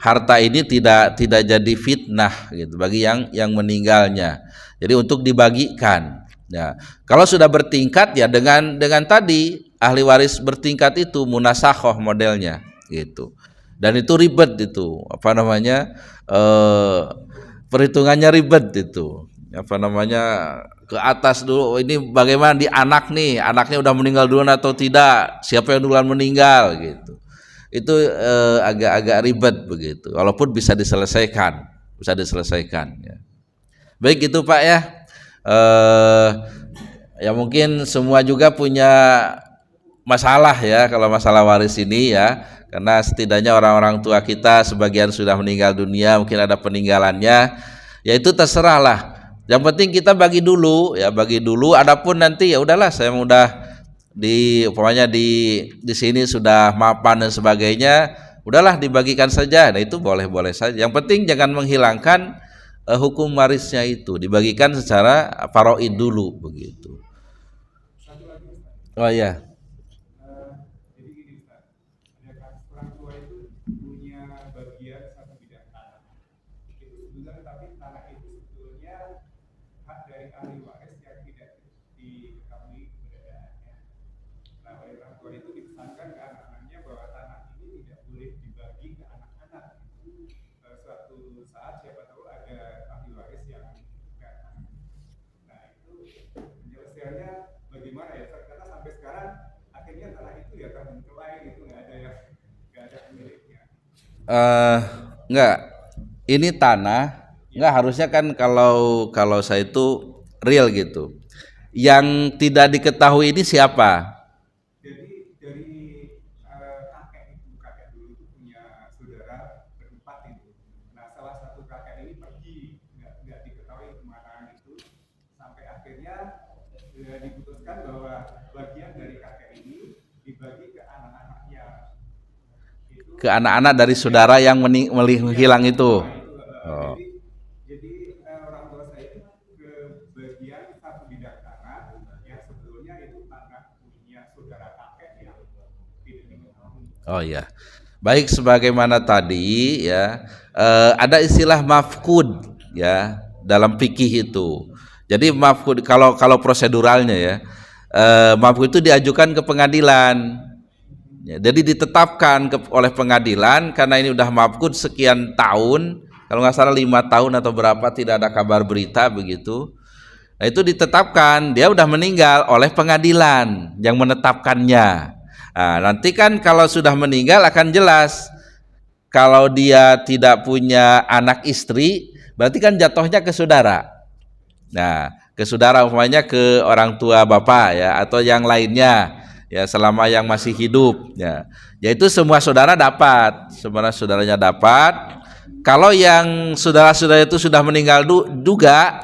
harta ini tidak jadi fitnah gitu bagi yang meninggalnya. Jadi untuk dibagikan. Ya, kalau sudah bertingkat ya dengan tadi ahli waris bertingkat itu munasakhoh modelnya gitu. Dan itu ribet itu, perhitungannya ribet itu. Ke atas dulu, ini bagaimana di anak nih, anaknya udah meninggal duluan atau tidak, siapa yang duluan meninggal gitu. Itu agak-agak ribet begitu. Walaupun bisa diselesaikan ya. Baik itu Pak ya. Ya mungkin semua juga punya masalah ya kalau masalah waris ini ya, karena setidaknya orang-orang tua kita sebagian sudah meninggal dunia, mungkin ada peninggalannya, ya itu terserah lah. Yang penting kita bagi dulu. Adapun nanti ya udahlah, saya udah di sini sudah mapan dan sebagainya, udahlah dibagikan saja. Nah itu boleh-boleh saja. Yang penting jangan menghilangkan hukum warisnya, itu dibagikan secara faraid dulu begitu. Oh iya. Jadi gini Ustaz, orang tua itu punya bagian satu bidang tanah. Itu sebetulnya, tapi tanah itu sebetulnya hak dari ahli waris yang tidak diketahui keberadaannya. Nah, oleh orang tua itu dipesankan ke anak-anaknya bahwa tanah ini tidak boleh dibagi ke anak-anak. Suatu saat siapa tahu ada ahli waris yang enggak. Nah, itu penyelesaiannya bagaimana ya? Karena sampai sekarang akhirnya tanah itu ya terbenturai gitu, nggak ada pemiliknya. Enggak. Ini tanah enggak, harusnya kan kalau saya itu real gitu. Yang tidak diketahui ini siapa? Jadi dari kakek dulu itu punya saudara berempat itu. Nah, salah satu kakek ini pergi, nggak diketahui kemana gitu, sampai akhirnya diputuskan bahwa bagian dari kakek ini dibagi ke anak-anaknya. Ke anak-anak dari saudara yang hilang itu. Oh. Jadi orang tua saya itu ke bagian satu bidang tanah yang sebetulnya itu tanah punya saudara kakek yang tidak diketahui. Oh iya. Baik, sebagaimana tadi ya, ada istilah mafkud ya dalam fikih itu. Jadi mafkud kalau proseduralnya ya, mafkud itu diajukan ke pengadilan. Ya, jadi ditetapkan oleh pengadilan karena ini udah mafkud sekian tahun, kalau nggak salah 5 tahun atau berapa, tidak ada kabar berita begitu. Nah, itu ditetapkan dia udah meninggal oleh pengadilan yang menetapkannya. Nah, nanti kan kalau sudah meninggal akan jelas. Kalau dia tidak punya anak istri, berarti kan jatuhnya ke saudara. Nah, ke saudara umpamanya ke orang tua bapak ya, atau yang lainnya ya, selama yang masih hidup ya. Yaitu semua saudara dapat, semua saudaranya dapat. Kalau yang saudara-saudara itu sudah meninggal juga,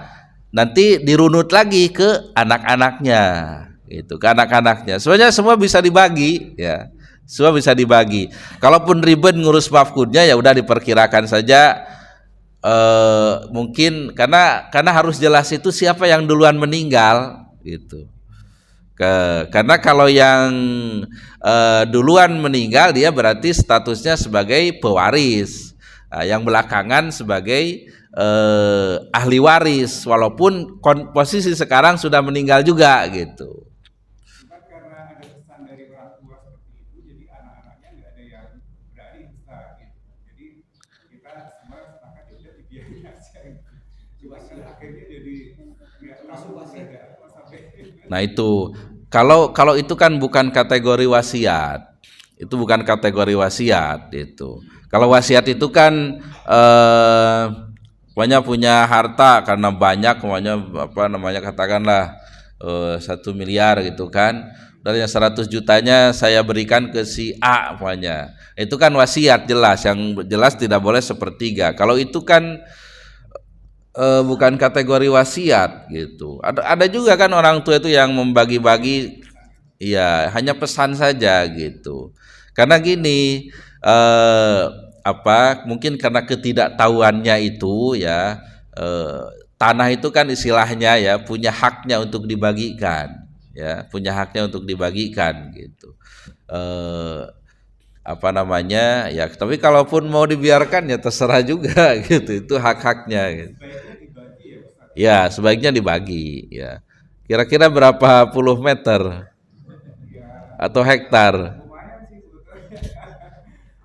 nanti dirunut lagi ke anak-anaknya. Itu ke anak-anaknya. Sebenarnya semua bisa dibagi ya. Semua bisa dibagi. Kalaupun ribet ngurus mafkudnya ya udah diperkirakan saja, mungkin karena harus jelas itu siapa yang duluan meninggal gitu. Karena kalau yang duluan meninggal dia berarti statusnya sebagai pewaris, yang belakangan sebagai ahli waris, walaupun posisi sekarang sudah meninggal juga gitu. Cuma karena ada pesan dari orang tua seperti itu, jadi anak-anaknya nggak ada yang berani besar gitu. Jadi kita semua sepakat ya dibiarin aja. Cuma kan akhirnya jadi nggak tahu ada apa sampai. Nah itu kalau itu kan bukan kategori wasiat, itu bukan kategori wasiat itu. Kalau wasiat itu kan punya harta karena banyak, katakanlah 1 miliar gitu kan, dari 100 jutanya saya berikan ke si A pokoknya. Itu kan wasiat jelas, yang jelas tidak boleh sepertiga. Kalau itu kan bukan kategori wasiat gitu. Ada juga kan orang tua itu yang membagi-bagi, ya hanya pesan saja gitu. Karena gini, mungkin karena ketidaktahuannya itu ya, tanah itu kan istilahnya ya punya haknya untuk dibagikan, ya punya haknya untuk dibagikan gitu. Ya, tapi kalaupun mau dibiarkan ya terserah juga gitu, itu hak-haknya gitu. Sebaiknya dibagi ya Ustaz. Ya, sebaiknya dibagi ya. Kira-kira berapa puluh meter Ya, atau hektar? lumayan sih sebetulnya.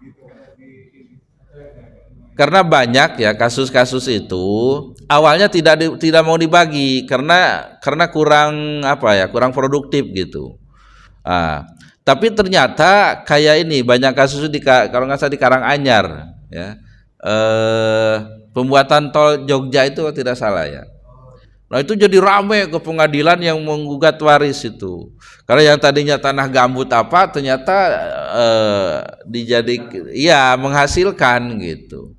Gitu di Karena banyak ya kasus-kasus itu awalnya tidak mau dibagi karena kurang kurang produktif gitu. Tapi ternyata kayak ini banyak kasus kalau nggak salah di Karanganyar ya, pembuatan tol Jogja itu kalau tidak salah ya. Nah itu jadi rame ke pengadilan yang menggugat waris itu, karena yang tadinya tanah gambut ternyata menghasilkan gitu,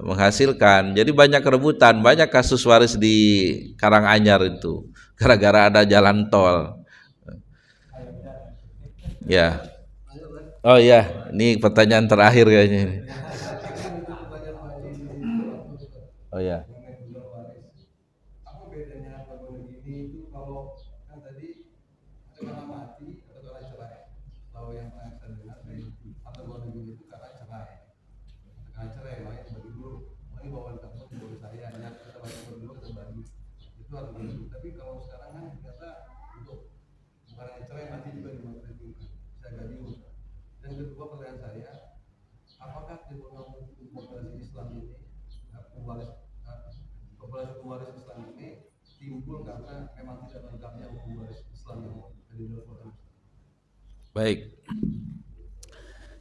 menghasilkan. Jadi banyak rebutan, banyak kasus waris di Karanganyar itu gara-gara ada jalan tol. Ya. Oh ya, ini pertanyaan terakhir kayaknya ini. Oh ya. Apa bedanya bangunan ini itu kalau kan tadi ada karena mati atau karena cerai? Kalau yang pernah saya dengar atau bangunan ini itu karena cerai. Karena cerai, makanya bagi dulu. Ini bawaan kamu di bawah saya, ya kita bagi dulu kita bagi. Itu harus begitu. Tapi kalau sekarang kan ternyata untuk bukan hanya cerai mati juga dimatikan. Saya agak bingung. Dan kedua pertanyaan saya, apakah di populasi Islam ini populasi pewaris Islam ini timbul karena memang tidak lengkapnya hukum waris Islam yang ada di luar kota? Baik.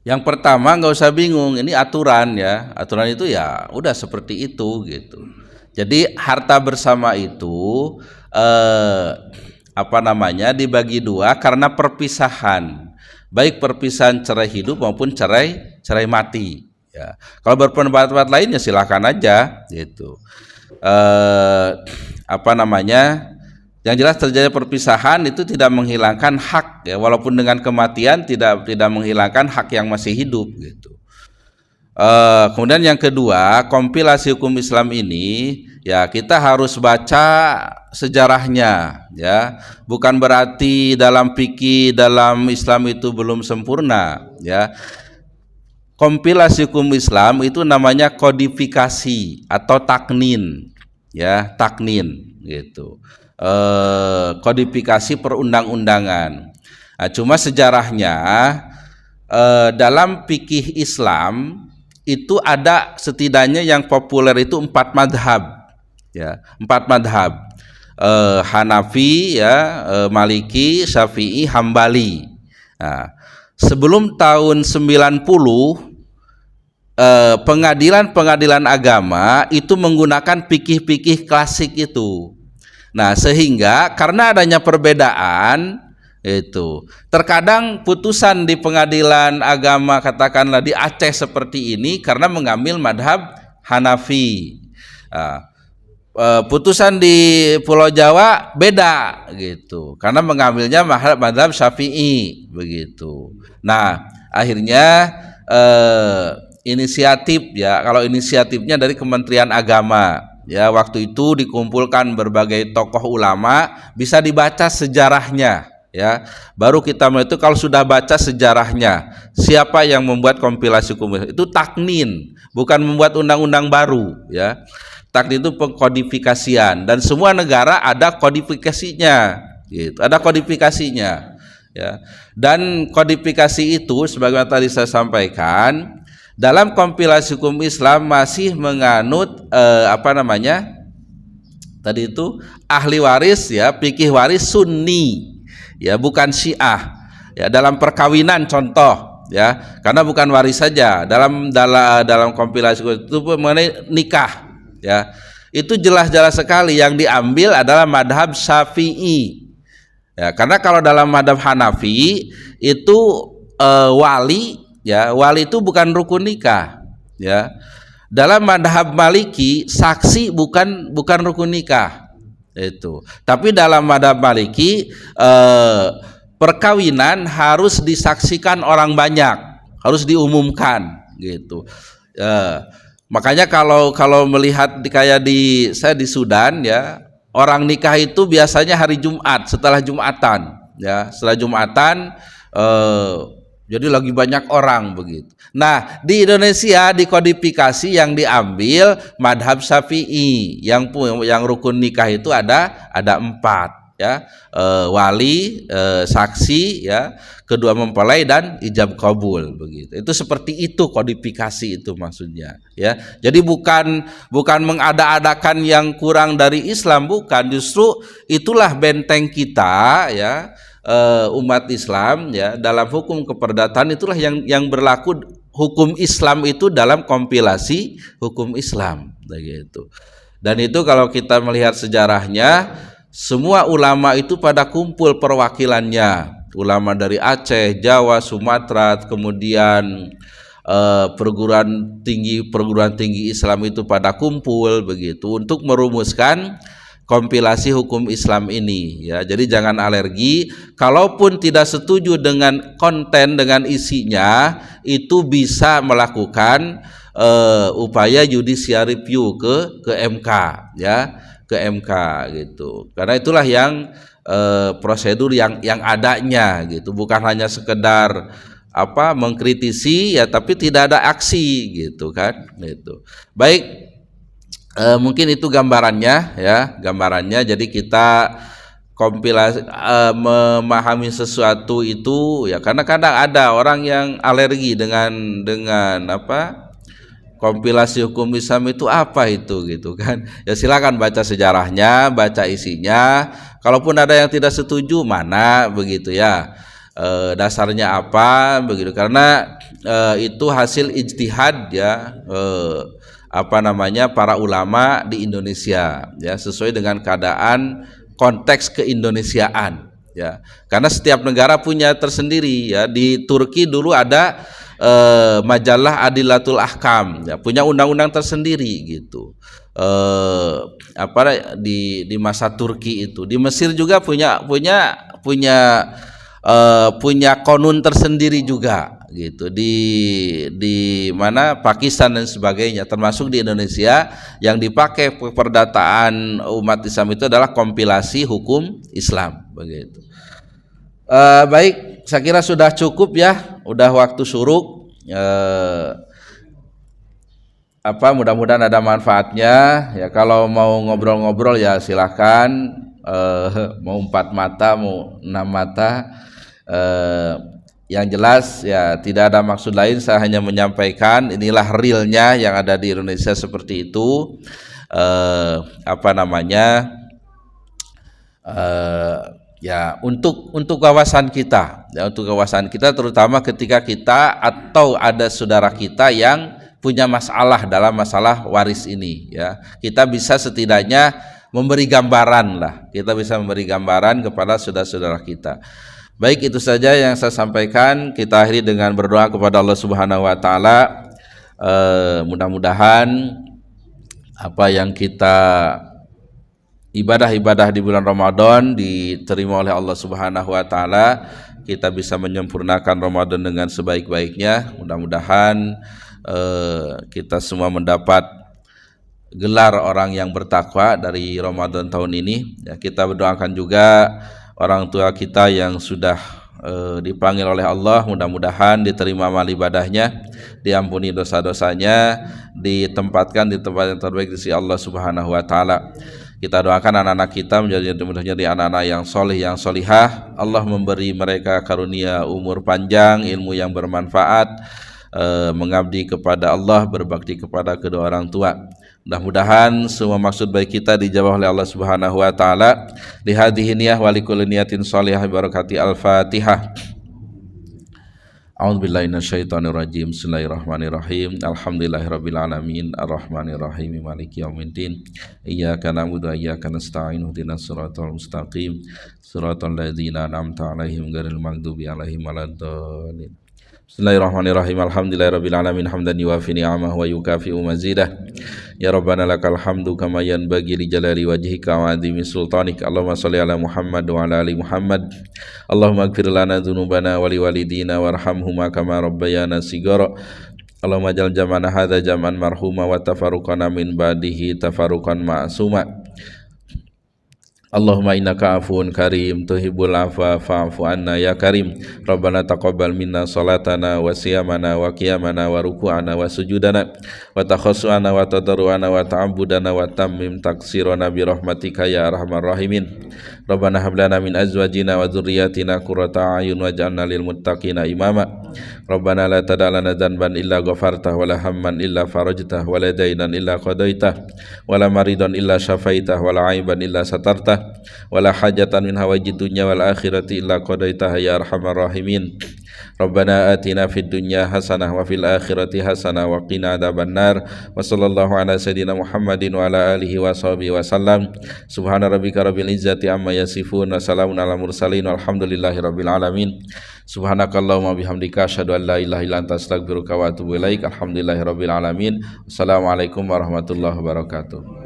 Yang pertama nggak usah bingung, ini aturan ya. Aturan itu ya udah seperti itu gitu. Jadi harta bersama itu dibagi dua karena perpisahan. Baik perpisahan cerai hidup maupun cerai mati. Ya. Kalau berpendapat lainnya silakan aja gitu. Yang jelas terjadi perpisahan itu tidak menghilangkan hak ya, walaupun dengan kematian tidak menghilangkan hak yang masih hidup gitu. Kemudian yang kedua, kompilasi hukum Islam ini ya kita harus baca sejarahnya ya, bukan berarti dalam fikih dalam Islam itu belum sempurna ya. Kompilasi hukum Islam itu namanya kodifikasi atau taknin ya, taknin gitu. Kodifikasi perundang-undangan. Nah, cuma sejarahnya dalam fikih Islam itu ada setidaknya yang populer itu 4 madhab ya, 4 madhab. Hanafi ya, Maliki, Syafi'i, Hambali. Nah, sebelum tahun 90 pengadilan agama itu menggunakan fikih-fikih klasik itu. Nah, sehingga karena adanya perbedaan itu, terkadang putusan di pengadilan agama katakanlah di Aceh seperti ini karena mengambil madhab Hanafi. Putusan di Pulau Jawa beda gitu karena mengambilnya madhab Syafi'i begitu. Nah akhirnya inisiatif ya, kalau inisiatifnya dari Kementerian Agama ya, waktu itu dikumpulkan berbagai tokoh ulama, bisa dibaca sejarahnya ya, baru kita itu kalau sudah baca sejarahnya siapa yang membuat kompilasi hukum itu taknin, bukan membuat undang-undang baru ya. Takdir itu pengkodifikasian dan semua negara ada kodifikasinya gitu, ada kodifikasinya ya. Dan kodifikasi itu sebagaimana tadi saya sampaikan, dalam kompilasi hukum Islam masih menganut tadi itu ahli waris ya, fikih waris Sunni ya, bukan Syiah ya. Dalam perkawinan contoh ya, karena bukan waris saja, dalam kompilasi itu mengenai nikah ya, itu jelas-jelas sekali yang diambil adalah madhab Syafi'i ya, karena kalau dalam madhab Hanafi itu wali ya, wali itu bukan rukun nikah ya. Dalam madhab Maliki saksi bukan rukun nikah itu, tapi dalam madhab Maliki perkawinan harus disaksikan orang banyak, harus diumumkan gitu. Makanya kalau melihat kayak saya di Sudan ya, orang nikah itu biasanya hari Jumat setelah Jumatan ya, setelah Jumatan jadi lagi banyak orang begitu. Nah, di Indonesia dikodifikasi yang diambil madhab Syafi'i, yang rukun nikah itu ada 4 ya, wali, saksi ya, kedua mempelai dan ijab kabul begitu. Itu seperti itu kodifikasi itu maksudnya ya. Jadi bukan mengada-adakan yang kurang dari Islam, bukan, justru itulah benteng kita ya. Umat Islam ya, dalam hukum keperdataan itulah yang berlaku hukum Islam itu dalam kompilasi hukum Islam begitu. Dan itu kalau kita melihat sejarahnya, semua ulama itu pada kumpul perwakilannya, ulama dari Aceh, Jawa, Sumatera, kemudian perguruan tinggi Islam itu pada kumpul begitu untuk merumuskan kompilasi hukum Islam ini ya. Jadi jangan alergi, kalaupun tidak setuju dengan konten, dengan isinya, itu bisa melakukan upaya judicial review ke MK ya, ke MK gitu. Karena itulah yang prosedur yang adanya gitu, bukan hanya sekedar mengkritisi ya, tapi tidak ada aksi gitu kan gitu. Baik, mungkin itu gambarannya ya, gambarannya. Jadi kita kompilasi memahami sesuatu itu ya, karena kadang ada orang yang alergi dengan kompilasi hukum Islam itu apa itu gitu kan. Ya silakan baca sejarahnya, baca isinya. Kalaupun ada yang tidak setuju, mana begitu ya, dasarnya apa begitu, karena itu hasil ijtihad ya, para ulama di Indonesia ya, sesuai dengan keadaan konteks keindonesiaan ya. Karena setiap negara punya tersendiri ya. Di Turki dulu ada majalah Adilatul Ahkam ya, punya undang-undang tersendiri gitu. Di masa Turki itu. Di Mesir juga punya konun tersendiri juga gitu, di mana Pakistan dan sebagainya, termasuk di Indonesia yang dipakai perdataan umat Islam itu adalah kompilasi hukum Islam begitu. Baik, saya kira sudah cukup ya, udah waktu syuruk. Mudah-mudahan ada manfaatnya ya. Kalau mau ngobrol-ngobrol ya silahkan, mau 4 mata mau 6 mata. Yang jelas ya, tidak ada maksud lain, saya hanya menyampaikan inilah realnya yang ada di Indonesia seperti itu. Ya untuk kawasan kita ya, untuk kawasan kita, terutama ketika kita atau ada saudara kita yang punya masalah dalam masalah waris ini ya, kita bisa setidaknya memberi gambaran lah, kita bisa memberi gambaran kepada saudara-saudara kita. Baik, itu saja yang saya sampaikan. Kita akhiri dengan berdoa kepada Allah Subhanahu wa taala. Mudah-mudahan apa yang kita ibadah-ibadah di bulan Ramadan diterima oleh Allah Subhanahu wa taala. Kita bisa menyempurnakan Ramadan dengan sebaik-baiknya. Mudah-mudahan kita semua mendapat gelar orang yang bertakwa dari Ramadan tahun ini ya. Kita berdoakan juga orang tua kita yang sudah dipanggil oleh Allah, mudah-mudahan diterima amal ibadahnya, diampuni dosa-dosanya, ditempatkan di tempat yang terbaik di sisi Allah Subhanahu wa taala. Kita doakan anak-anak kita menjadi anak-anak yang soleh, yang solihah. Allah memberi mereka karunia umur panjang, ilmu yang bermanfaat, mengabdi kepada Allah, berbakti kepada kedua orang tua. Mudah-mudahan semua maksud baik kita dijawab oleh Allah Subhanahu wa taala. Li hadhihi niyah wa likulli niyatin shalihah barakati Al-Fatihah. A'udzubillahi minasyaitonir rajim. Bismillahirrahmanirrahim. Alhamdulillahirabbil alamin arrahmanir rahim maliki yaumiddin. Iyyaka na'budu wa iyyaka nasta'in ihdinas siratal mustaqim. Siratal ladzina an'amta 'alaihim ghairil maghdubi 'alaihim waladdallin. Bismillahirrahmanirrahim. Alhamdulillahirabbil alamin hamdan yuwafi ni'amahu wa yukafi'u mazidah. Ya Rabbana lakal hamdu kama yanbaghi li jalali wajhika wa 'azimi sultanik. Allahumma shalli ala Muhammad wa ala ali Muhammad. Allahumma ighfir lana dzunubana wa liwalidina warhamhuma kama rabbayana shighara. Allahumma jal jam'ana hadza jam'an marhuma wa tafarruqana min ba'dihi tafarruqan ma'suma. Allahumma innaka afuwun karim tuhibbul afwa fa'fu anna ya karim. Rabbana taqabbal minna salatana wa siyamana wa qiyamana wa ruku'ana wa sujudana wa takhassuana wa tadarruana wa ta'abbudana wa tammim taksirana bi rahmatika ya arhamar rahimin. Rabbana hab lana min azwajina wa dzurriyyatina qurrata a'yun waj'alna lil muttaqina imama. Rabbana la tada' lana dzanban illa ghafartah wa la hamman illa farajtah wa la daynan illa qadaitah wa la maridan illa syafaitah wa la aiban illa satartah wa la hajatan min hawajid dunya wal akhirati illa qadaitah ya arhamar rahimin. Rabbana atina fid dunya hasanah wa fil akhirati hasanah wa qina adzabannar. Wa sallallahu ala sayidina Muhammadin wa ala alihi wa sahbihi wa sallam. Subhana rabbika rabbil izzati amma yasifun wa salamun ala mursalin walhamdulillahi rabbil alamin. Subhanakallahumma bihamdika asyhadu an la ilaha illa anta astaghfiruka wa atubu ilaik. Alhamdulillahi rabbil alamin. Wassalamualaikum warahmatullahi wabarakatuh.